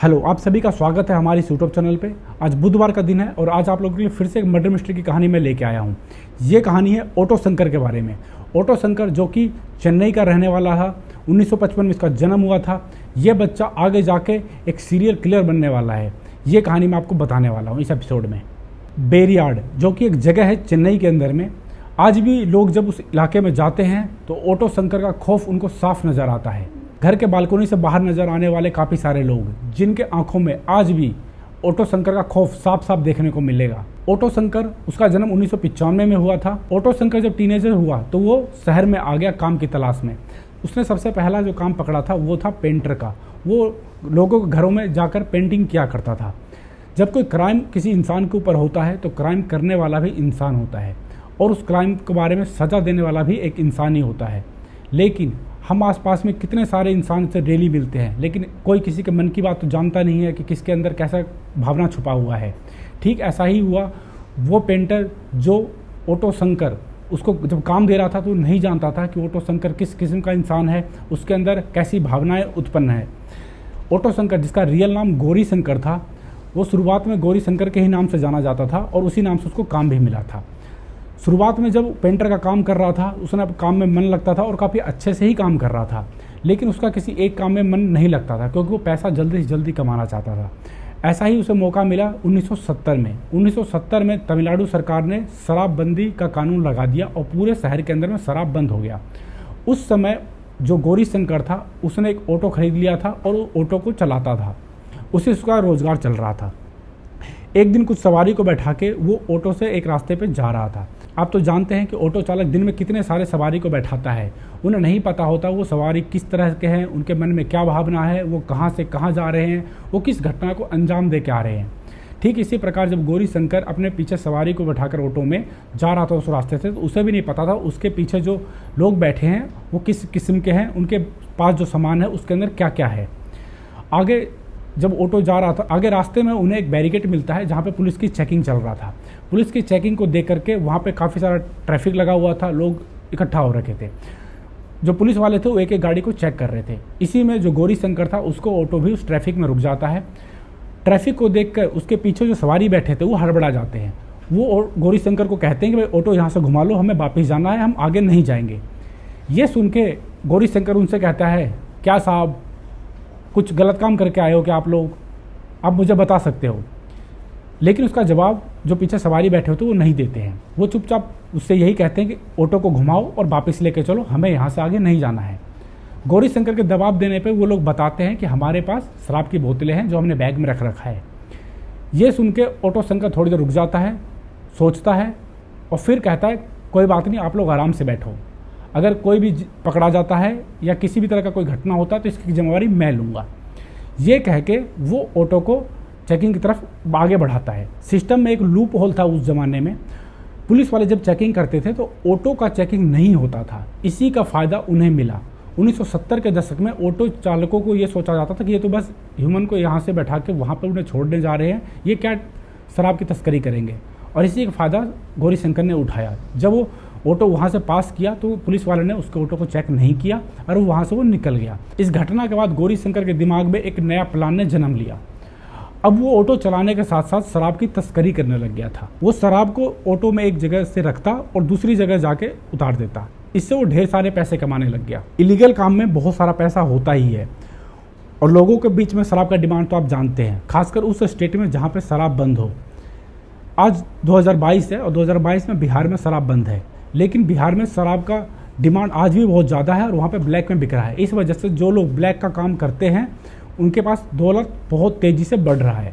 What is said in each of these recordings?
Hello, आप सभी का स्वागत है हमारे इस यूट्यूब चैनल पे। आज बुधवार का दिन है और आज आप लोगों के लिए फिर से एक मर्डर मिस्ट्री की कहानी मैं लेके आया हूँ। ये कहानी है ऑटो शंकर के बारे में। ऑटो शंकर जो कि चेन्नई का रहने वाला था, 1955 में इसका जन्म हुआ था। ये बच्चा आगे जाके एक सीरियल किलर बनने वाला है। ये कहानी मैं आपको बताने वाला हूँ इस एपिसोड में। बेरियाड जो कि एक जगह है चेन्नई के अंदर में, आज भी लोग जब उस इलाके में जाते हैं तो ऑटो शंकर का खौफ उनको साफ नज़र आता है। घर के बालकोनी से बाहर नजर आने वाले काफ़ी सारे लोग, जिनके आंखों में आज भी ऑटो शंकर का खौफ साफ साफ देखने को मिलेगा। ऑटो शंकर, उसका जन्म 1995 में हुआ था। ऑटो शंकर जब टीनेजर हुआ तो वो शहर में आ गया काम की तलाश में। उसने सबसे पहला जो काम पकड़ा था वो था पेंटर का। वो लोगों के घरों में जाकर पेंटिंग किया करता था। जब कोई क्राइम किसी इंसान के ऊपर होता है तो क्राइम करने वाला भी इंसान होता है और उस क्राइम के बारे में सज़ा देने वाला भी एक इंसान ही होता है। लेकिन हम आसपास में कितने सारे इंसान से डेली मिलते हैं, लेकिन कोई किसी के मन की बात तो जानता नहीं है कि किसके अंदर कैसा भावना छुपा हुआ है। ठीक ऐसा ही हुआ। वो पेंटर जो ऑटो शंकर उसको जब काम दे रहा था तो नहीं जानता था कि ऑटो शंकर किस किस्म का इंसान है, उसके अंदर कैसी भावनाएं उत्पन्न है। ऑटो शंकर, जिसका रियल नाम गौरी शंकर था, वो शुरुआत में गौरी शंकर के ही नाम से जाना जाता था और उसी नाम से उसको काम भी मिला था। शुरुआत में जब पेंटर का काम कर रहा था, उसने काम में मन लगता था और काफ़ी अच्छे से ही काम कर रहा था, लेकिन उसका किसी एक काम में मन नहीं लगता था क्योंकि वो पैसा जल्दी से जल्दी कमाना चाहता था। ऐसा ही उसे मौका मिला 1970 में। 1970 में तमिलनाडु सरकार ने शराबबंदी का कानून लगा दिया और पूरे शहर के अंदर में शराब बंद हो गया। उस समय जो गौरी शंकर था उसने एक ऑटो खरीद लिया था और वो ऑटो को चलाता था। उसे उसका रोजगार चल रहा था। एक दिन कुछ सवारी को बैठा के वो ऑटो से एक रास्ते पे जा रहा था। आप तो जानते हैं कि ऑटो चालक दिन में कितने सारे सवारी को बैठाता है। उन्हें नहीं पता होता वो सवारी किस तरह के हैं, उनके मन में क्या भावना है, वो कहाँ से कहाँ जा रहे हैं, वो किस घटना को अंजाम दे के आ रहे हैं। ठीक इसी प्रकार जब गौरी शंकर अपने पीछे सवारी को बैठाकर ऑटो में जा रहा था उस रास्ते से, तो उसे भी नहीं पता था उसके पीछे जो लोग बैठे हैं वो किस किस्म के हैं, उनके पास जो सामान है उसके अंदर क्या क्या है। आगे जब ऑटो जा रहा था, आगे रास्ते में उन्हें एक बैरिकेड मिलता है जहाँ पे पुलिस की चेकिंग चल रहा था। पुलिस की चेकिंग को देख करके वहाँ पे काफ़ी सारा ट्रैफिक लगा हुआ था, लोग इकट्ठा हो रखे थे। जो पुलिस वाले थे वो एक एक गाड़ी को चेक कर रहे थे। इसी में जो गौरी शंकर था उसको ऑटो भी उस ट्रैफिक में रुक जाता है। ट्रैफिक को देख कर उसके पीछे जो सवारी बैठे थे वो हड़बड़ा जाते हैं। वो गौरी शंकर को कहते हैं कि भाई ऑटो यहाँ से घुमा लो, हमें वापस जाना है, हम आगे नहीं जाएंगे। ये सुन के गौरी शंकर उनसे कहता है, क्या साहब कुछ गलत काम करके आए हो क्या आप लोग, आप मुझे बता सकते हो। लेकिन उसका जवाब जो पीछे सवारी बैठे होते वो नहीं देते हैं। वो चुपचाप उससे यही कहते हैं कि ऑटो को घुमाओ और वापस लेके चलो, हमें यहाँ से आगे नहीं जाना है। गौरी शंकर के दबाव देने पे वो लोग बताते हैं कि हमारे पास शराब की बोतलें हैं जो हमने बैग में रख रखा है। ये सुन के ऑटो शंकर थोड़ी देर रुक जाता है, सोचता है और फिर कहता है, कोई बात नहीं, आप लोग आराम से बैठो, अगर कोई भी पकड़ा जाता है या किसी भी तरह का कोई घटना होता है तो इसकी जिम्मेवारी मैं लूँगा। ये कह के वो ऑटो को चेकिंग की तरफ आगे बढ़ाता है। सिस्टम में एक लूप होल था उस ज़माने में। पुलिस वाले जब चेकिंग करते थे तो ऑटो का चेकिंग नहीं होता था। इसी का फ़ायदा उन्हें मिला। 1970 के दशक में ऑटो चालकों को ये सोचा जाता था कि ये तो बस ह्यूमन को यहाँ से बैठा के वहाँ पर उन्हें छोड़ने जा रहे हैं, ये क्या शराब की तस्करी करेंगे। और इसी का फ़ायदा गौरी शंकर ने उठाया। जब वो ऑटो वहाँ से पास किया तो पुलिस वाले ने उसके ऑटो को चेक नहीं किया और वहाँ से वो निकल गया। इस घटना के बाद गौरी शंकर के दिमाग में एक नया प्लान ने जन्म लिया। अब वो ऑटो चलाने के साथ साथ शराब की तस्करी करने लग गया था। वो शराब को ऑटो में एक जगह से रखता और दूसरी जगह जाके उतार देता। इससे वो ढेर सारे पैसे कमाने लग गया। इलीगल काम में बहुत सारा पैसा होता ही है और लोगों के बीच में शराब का डिमांड तो आप जानते हैं, खासकर उस स्टेट में जहाँ पर शराब बंद हो। आज 2022 है और 2022 में बिहार में शराब बंद है, लेकिन बिहार में शराब का डिमांड आज भी बहुत ज़्यादा है और वहाँ पे ब्लैक में बिक रहा है। इस वजह से जो लोग ब्लैक का काम करते हैं उनके पास दौलत बहुत तेज़ी से बढ़ रहा है।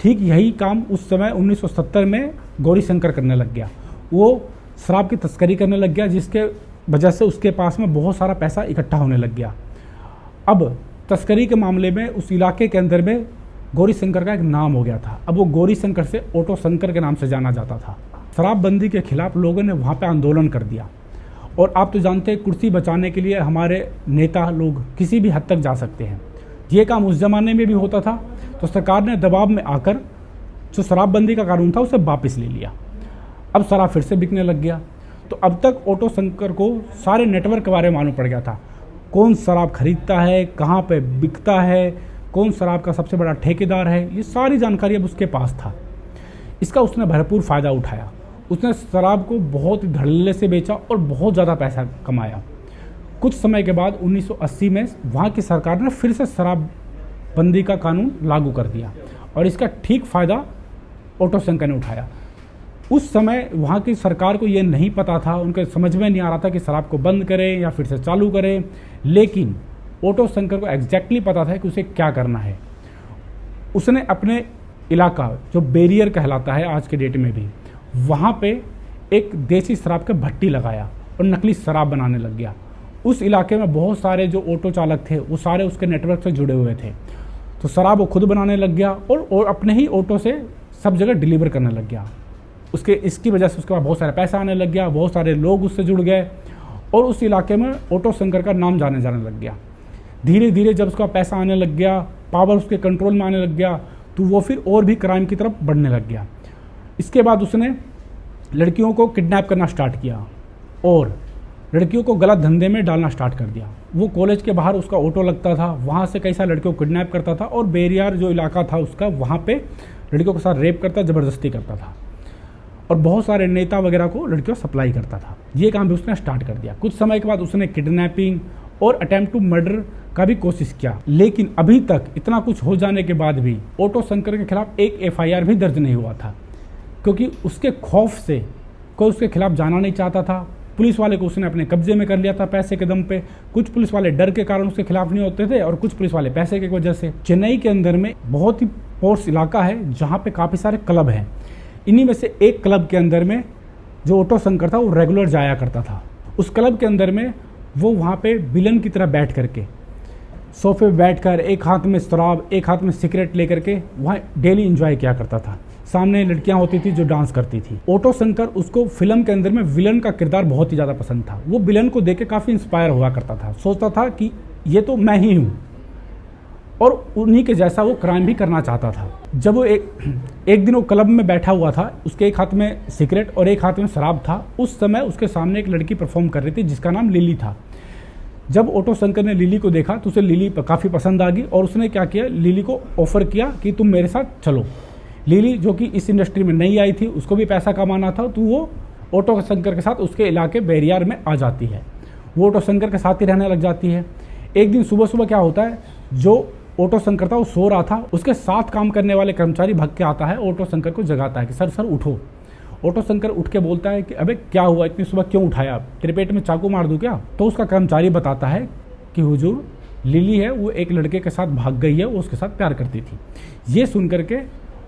ठीक यही काम उस समय 1970 में गौरी शंकर करने लग गया। वो शराब की तस्करी करने लग गया, जिसके वजह से उसके पास में बहुत सारा पैसा इकट्ठा होने लग गया। अब तस्करी के मामले में उस इलाके के अंदर में गौरी शंकर का एक नाम हो गया था। अब वो गौरी शंकर से ऑटो शंकर के नाम से जाना जाता था। शराबबंदी के खिलाफ लोगों ने वहाँ पे आंदोलन कर दिया और आप तो जानते हैं कुर्सी बचाने के लिए हमारे नेता लोग किसी भी हद तक जा सकते हैं। ये काम उस ज़माने में भी होता था, तो सरकार ने दबाव में आकर जो शराबबंदी का कानून था उसे वापस ले लिया। अब शराब फिर से बिकने लग गया। तो अब तक ऑटो शंकर को सारे नेटवर्क के बारे में मालूम पड़ गया था, कौन शराब खरीदता है, कहाँ पे बिकता है, कौन शराब का सबसे बड़ा ठेकेदार है, ये सारी जानकारी अब उसके पास था। इसका उसने भरपूर फ़ायदा उठाया। उसने शराब को बहुत धड़ल्ले से बेचा और बहुत ज़्यादा पैसा कमाया। कुछ समय के बाद 1980 में वहाँ की सरकार ने फिर से शराबबंदी का कानून लागू कर दिया और इसका ठीक फ़ायदा ऑटो शंकर ने उठाया। उस समय वहाँ की सरकार को ये नहीं पता था, उनके समझ में नहीं आ रहा था कि शराब को बंद करें या फिर से चालू करें, लेकिन ऑटो शंकर को एग्जैक्टली पता था कि उसे क्या करना है। उसने अपने इलाका जो बैरियर कहलाता है आज के डेट में भी, वहाँ पे एक देसी शराब का भट्टी लगाया और नकली शराब बनाने लग गया। उस इलाके में बहुत सारे जो ऑटो चालक थे वो सारे उसके नेटवर्क से जुड़े हुए थे, तो शराब वो खुद बनाने लग गया और अपने ही ऑटो से सब जगह डिलीवर करने लग गया। इसकी वजह से उसके बाद बहुत सारा पैसा आने लग गया, बहुत सारे लोग उससे जुड़ गए और उस इलाके में ऑटो शंकर का नाम जाने लग गया। धीरे धीरे जब उसका पैसा आने लग गया, पावर उसके कंट्रोल में आने लग गया, तो वो फिर और भी क्राइम की तरफ बढ़ने लग गया। इसके बाद उसने लड़कियों को किडनैप करना स्टार्ट किया और लड़कियों को गलत धंधे में डालना स्टार्ट कर दिया। वो कॉलेज के बाहर उसका ऑटो लगता था, वहाँ से कई सारे लड़कियों को किडनैप करता था और बैरियर जो इलाका था उसका, वहाँ पे लड़कियों के साथ रेप करता, ज़बरदस्ती करता था और बहुत सारे नेता वगैरह को लड़कियों सप्लाई करता था। ये काम भी उसने स्टार्ट कर दिया। कुछ समय के बाद उसने किडनैपिंग और अटेम्प्ट टू मर्डर का भी कोशिश किया, लेकिन अभी तक इतना कुछ हो जाने के बाद भी ऑटो शंकर के खिलाफ एक एफआईआर भी दर्ज नहीं हुआ था, क्योंकि उसके खौफ से कोई उसके खिलाफ जाना नहीं चाहता था। पुलिस वाले को उसने अपने कब्जे में कर लिया था पैसे के दम पे। कुछ पुलिस वाले डर के कारण उसके खिलाफ नहीं होते थे और कुछ पुलिस वाले पैसे की वजह से। चेन्नई के अंदर में बहुत ही पोर्स इलाका है जहाँ पे काफ़ी सारे क्लब हैं। इन्हीं में से एक क्लब के अंदर में जो ऑटो शंकर था वो रेगुलर जाया करता था। उस क्लब के अंदर में वो वहाँ पे विलन की तरह बैठ करके सोफे पे बैठकर एक हाथ में शराब एक हाथ में सिगरेट लेकर के वहाँ डेली एंजॉय किया करता था। सामने लड़कियां होती थी जो डांस करती थी। ऑटो शंकर उसको फिल्म के अंदर में विलन का किरदार बहुत ही ज़्यादा पसंद था। वो विलन को देख के काफ़ी इंस्पायर हुआ करता था, सोचता था कि ये तो मैं ही हूँ और उन्हीं के जैसा वो क्राइम भी करना चाहता था। जब वो एक दिन वो क्लब में बैठा हुआ था, उसके एक हाथ में सिगरेट और एक हाथ में शराब था। उस समय उसके सामने एक लड़की परफॉर्म कर रही थी जिसका नाम लिली था। जब ऑटो शंकर ने लिली को देखा तो उसे लिली काफ़ी पसंद आ गई और उसने क्या किया, लिली को ऑफर किया कि तुम मेरे साथ चलो। लिली जो कि इस इंडस्ट्री में नहीं आई थी, उसको भी पैसा कमाना था, तो वो ऑटो शंकर के साथ उसके इलाके बैरियर में आ जाती है। वो ऑटो शंकर के साथ ही रहने लग जाती है। एक दिन सुबह सुबह क्या होता है, जो ऑटो शंकर था वो सो रहा था, उसके साथ काम करने वाले कर्मचारी भाग के आता है, ऑटो शंकर को जगाता है कि सर सर उठो। ऑटो शंकर उठ के बोलता है कि अबे क्या हुआ, इतनी सुबह क्यों उठाया, तेरे पेट में चाकू मार दूं क्या? तो उसका कर्मचारी बताता है कि हुजूर लिली है, वो एक लड़के के साथ भाग गई है, वो उसके साथ प्यार करती थी। ये सुन करके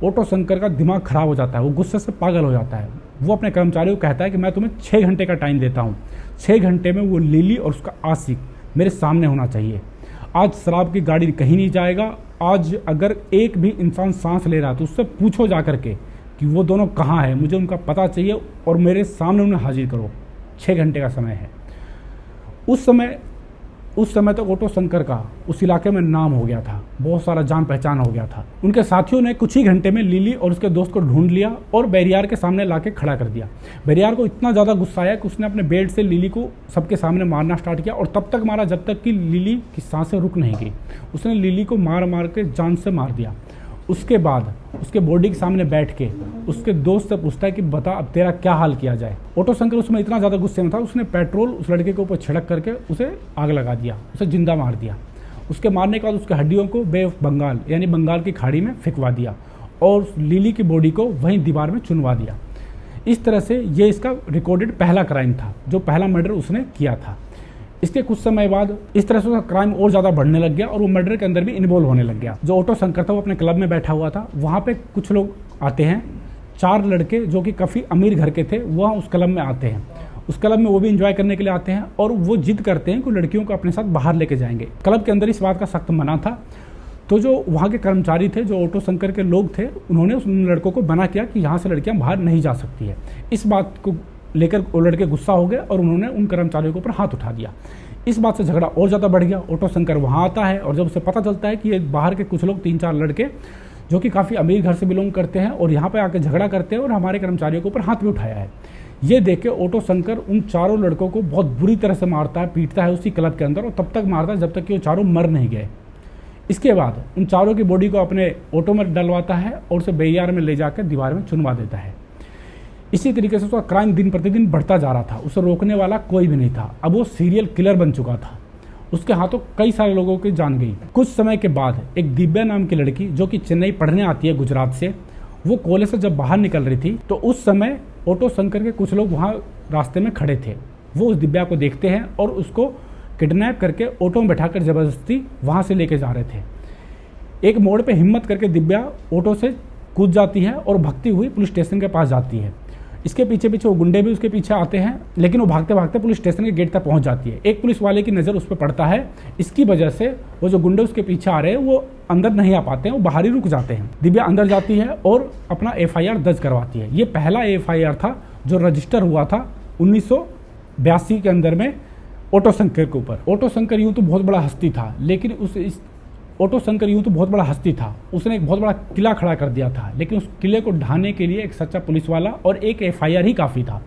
ऑटो शंकर का दिमाग खराब हो जाता है, वो गुस्से से पागल हो जाता है। वो अपने कर्मचारी को कहता है कि मैं तुम्हें 6 घंटे का टाइम देता हूँ, 6 घंटे में वो लिली और उसका आशिक मेरे सामने होना चाहिए। आज शराब की गाड़ी कहीं नहीं जाएगा। आज अगर एक भी इंसान सांस ले रहा है तो उससे पूछो जा करके कि वो दोनों कहाँ हैं, मुझे उनका पता चाहिए और मेरे सामने उन्हें हाजिर करो। 6 घंटे का समय है। उस समय तक ऑटो शंकर का उस इलाके में नाम हो गया था, बहुत सारा जान पहचान हो गया था। उनके साथियों ने कुछ ही घंटे में लिली और उसके दोस्त को ढूंढ लिया और बैरियर के सामने लाके खड़ा कर दिया। बैरियर को इतना ज़्यादा गुस्सा आया कि उसने अपने बेड से लिली को सबके सामने मारना स्टार्ट किया और तब तक मारा जब तक कि लिली की सांसें रुक नहीं गई। उसने लिली को मार मार के जान से मार दिया। उसके बाद उसके बॉडी के सामने बैठ के उसके दोस्त से पूछता है कि बता अब तेरा क्या हाल किया जाए। ऑटो शंकर उसमें इतना ज़्यादा गुस्से में था, उसने पेट्रोल उस लड़के के ऊपर छिड़क करके उसे आग लगा दिया, उसे जिंदा मार दिया। उसके मारने के बाद उसके हड्डियों को बे ऑफ बंगाल यानी बंगाल की खाड़ी में फेंकवा दिया और लिली की बॉडी को वहीं दीवार में चुनवा दिया। इस तरह से ये इसका रिकॉर्डेड पहला क्राइम था, जो पहला मर्डर उसने किया था। इसके कुछ समय बाद इस तरह से उसका क्राइम और ज़्यादा बढ़ने लग गया और वो मर्डर के अंदर भी इन्वॉल्व होने लग गया। जो ऑटो शंकर था वो अपने क्लब में बैठा हुआ था, वहाँ पे कुछ लोग आते हैं, 4 लड़के जो कि काफ़ी अमीर घर के थे वह उस क्लब में आते हैं। उस क्लब में वो भी इंजॉय करने के लिए आते हैं और वो जिद करते हैं कि लड़कियों को अपने साथ बाहर लेके जाएंगे। क्लब के अंदर इस बात का सख्त मना था, तो जो वहाँ के कर्मचारी थे, जो ऑटो शंकर के लोग थे, उन्होंने उन लड़कों को मना किया कि यहाँ से लड़कियाँ बाहर नहीं जा सकती है। इस बात को लेकर वो लड़के गुस्सा हो गए और उन्होंने उन कर्मचारियों के ऊपर हाथ उठा दिया। इस बात से झगड़ा और ज़्यादा बढ़ गया। ऑटो शंकर वहाँ आता है और जब उसे पता चलता है कि ये बाहर के कुछ लोग 3-4 लड़के जो कि काफ़ी अमीर घर से बिलोंग करते हैं और यहाँ पे आकर झगड़ा करते हैं और हमारे कर्मचारियों के ऊपर हाथ भी उठाया है, ये देख के ऑटो शंकर उन 4 लड़कों को बहुत बुरी तरह से मारता है, पीटता है उसी क्लब के अंदर और तब तक मारता है जब तक कि वो 4 मर नहीं गए। इसके बाद उन चारों की बॉडी को अपने ऑटो में डलवाता है और उसे बेयार में ले जाकर दीवार में चुनवा देता है। इसी तरीके से उसका क्राइम दिन प्रतिदिन बढ़ता जा रहा था, उसे रोकने वाला कोई भी नहीं था। अब वो सीरियल किलर बन चुका था, उसके हाथों कई सारे लोगों की जान गई। कुछ समय के बाद एक दिव्या नाम की लड़की जो कि चेन्नई पढ़ने आती है गुजरात से, वो कॉलेज से जब बाहर निकल रही थी तो उस समय ऑटो शंकर के कुछ लोग वहाँ रास्ते में खड़े थे। वो उस दिव्या को देखते हैं और उसको किडनैप करके ऑटो में बैठाकर जबरदस्ती वहाँ से लेके जा रहे थे। एक मोड़ पे हिम्मत करके दिव्या ऑटो से कूद जाती है और भागती हुई पुलिस स्टेशन के पास जाती है। इसके पीछे पीछे वो गुंडे भी उसके पीछे आते हैं, लेकिन वो भागते भागते पुलिस स्टेशन के गेट तक पहुंच जाती है। एक पुलिस वाले की नज़र उस पर पड़ता है, इसकी वजह से वो जो गुंडे उसके पीछे आ रहे हैं वो अंदर नहीं आ पाते हैं, वो बाहर ही रुक जाते हैं। दिव्या अंदर जाती है और अपना FIR दर्ज करवाती है। ये पहला FIR था जो रजिस्टर हुआ था 1982 के अंदर में ऑटो शंकर के ऊपर। ऑटो शंकर यूँ तो बहुत बड़ा हस्ती था, लेकिन उसने एक बहुत बड़ा किला खड़ा कर दिया था, लेकिन उस किले को ढाने के लिए एक सच्चा पुलिस वाला और एक FIR ही काफ़ी था।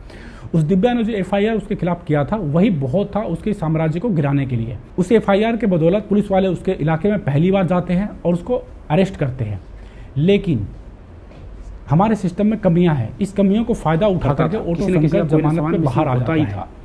उस दिव्या ने जो FIR उसके खिलाफ किया था वही बहुत था उसके साम्राज्य को गिराने के लिए। उस FIR के बदौलत पुलिस वाले उसके इलाके में पहली बार जाते हैं और उसको अरेस्ट करते हैं। लेकिन हमारे सिस्टम में कमियां हैं, इस कमियों को फायदा उठा करके ऑटो शंकर जमानत पे बाहर आ जाता है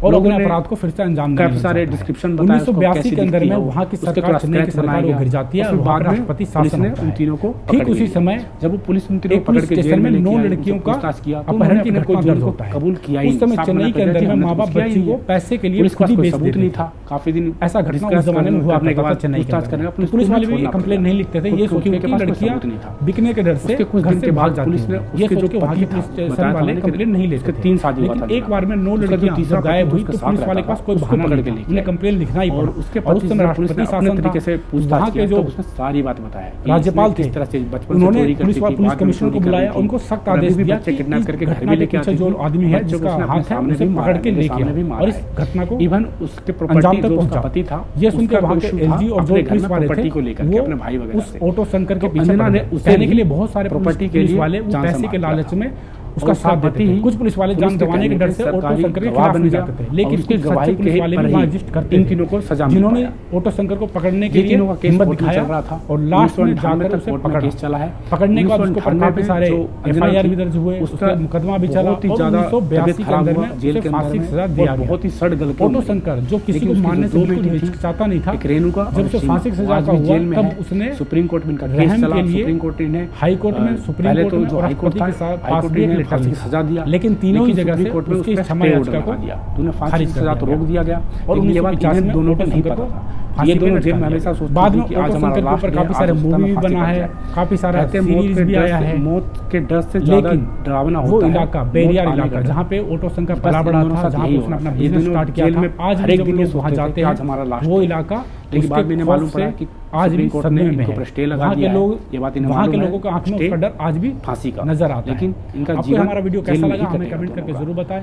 और अपने अपराध को फिर से अंजाम देने काफी सारे डिस्क्रिप्शन 1982 के अंदर में वहाँ की सरकार चेन्नई की सरकार वो गिर जाती है और बाद में राष्ट्रपति शासन होता उन तीनों को ठीक उसी समय जब वो पुलिस उन तीनों को पकड़ के स्टेशन में 9 लड़कियों का अपहरण की घटना दर्ज होता है। कबूल किया। उस समय चेन्नई के अंदर में माँ बाप बच्ची को पैसे के लिए खुद ही बेच देते नहीं था। काफी दिन ऐसा घटना उस जमाने में हुआ करता था चेन्नई के अंदर। पुलिस वाले भी कंप्लेन नहीं लिखते थे, ये सोच के कि लड़कियां बिकने के डर से घर से भाग जाती हैं, ये सोच के वहाँ के पुलिस स्टेशन वाले कंप्लेन नहीं लेते थे। 3 शादी हुआ था, लेकिन एक बार में 9 लड़कियां जब गायब हुई तो पुलिस वाले पास कोई बहाना नहीं था, उन्हें कंप्लेन लिखना ही पड़ा। उसके और उस समय राष्ट्रपति शासन तरीके से वहाँ के जो सारी बात बताया राज्यपाल थे, इस तरह से बचपन उन्होंने पुलिस कमिश्नर को बुलाया, उनको सख्त आदेश दिया कि किडनैप करके घर घटना में के लेके पीछे जो आदमी है जिसका हाथ है उसे पकड़ के लेके आओ और इस घटना को इवन उसके अंजाम तक पहुंचा पति था। ये सुनकर वहाँ के LG और जो पुलिस वाले थे को लेकर अपने भाई वगैरह उस ऑटो शंकर के पीछे कहने के लिए बहुत सारे प्रॉपर्टी के पुलिस लिए वाले पैसे के लालच में उसका साथ देते ही थे। कुछ पुलिस वाले जान गंवाने के डर से ऑटो शंकर के खिलाफ नहीं जाते थे, लेकिन उसके गवाही पुलिस वाले भी वहाँ एग्जिस्ट करते इन तीनों को सजा जिन्होंने ऑटो शंकर को पकड़ने के लिए हिम्मत दिखाया था और लास्ट में जाकर उसे पकड़ा। चला है पकड़ने के बाद उसको काफी सारे FIR भी दर्ज हुए, उसका मुकदमा भी चला और 1982 के अंदर में जेल के फांसी की सजा दिया गया। बहुत ही सड़गल ऑटो शंकर जो किसी को मारने से बिल्कुल हिचकिचाता नहीं था, रेणुका जब उसे फांसी की सजा का हुआ तब उसने सुप्रीम कोर्ट में केस चला, सुप्रीम कोर्ट ने हाई कोर्ट में सुप्रीम कोर्ट में और राष्ट्रपति के साथ पास भी एक लेटर की सजा दिया, लेकिन तीनों ही जगह से उसकी क्षमा याचिका को तूने फांसी की सजा तो रोक दिया गया। और ये बात इन्हें दोनों को नहीं पता था। ये दोनों जेल में हमेशा सोचते बाद में कि आज हमारा लास्ट ऊपर काफी सारे मूवी भी बना है, काफी सारा सीरीज भी आया है। मौत के डर से ज्यादा डरावना होता है वो इलाका बेरियार इलाका जहाँ पे ऑटो शंकर पला बड़ा था, जहाँ पे उसने अपना बिजनेस स्टार्ट किया था। आज हर एक दिन वहाँ जाते हैं वो इलाका, लेकिन बाद में मालूम पड़ा कि आज भी सदमे में है। वहाँ के लोग, वहाँ के लोगों का आंख में उसका डर आज भी फांसी का नजर आता है। लेकिन इनका आपको हमारा वीडियो कैसा लगा हमें कमेंट करके जरूर बताएं।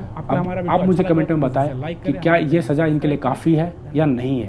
आप मुझे कमेंट में बताएं कि क्या ये सजा इनके लिए काफी है या नहीं है।